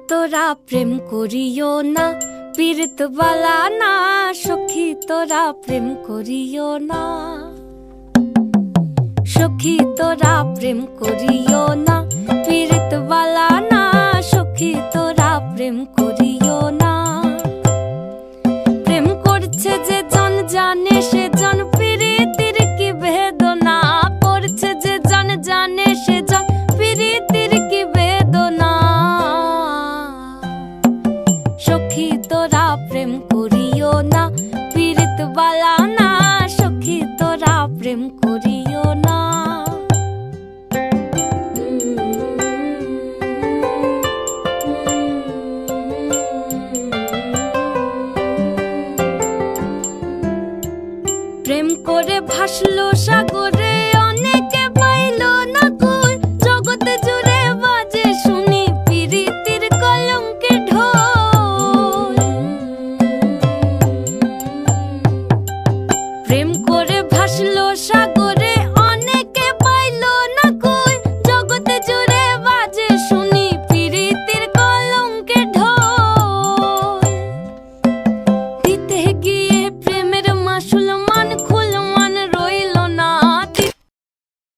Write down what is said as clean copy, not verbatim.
তোরা প্রেম করিও না, পীড়িত বালা না। সখী তোরা প্রেম করিও না, সখী তোরা প্রেম করিও না, পীড়িত বালা না। সখী তোরা প্রেম করিও না। প্রেম করছে যে জন জানে সে জন, পীড়িতির কি বেদনা করছে যে জন জানে সে জন, পীড়িতির কি বেদনা। সখী তোরা প্রেম করিও না, পীড়িত বালা না। সখী তোরা প্রেম করিও না। প্রেম করে ভাসলো সাগরে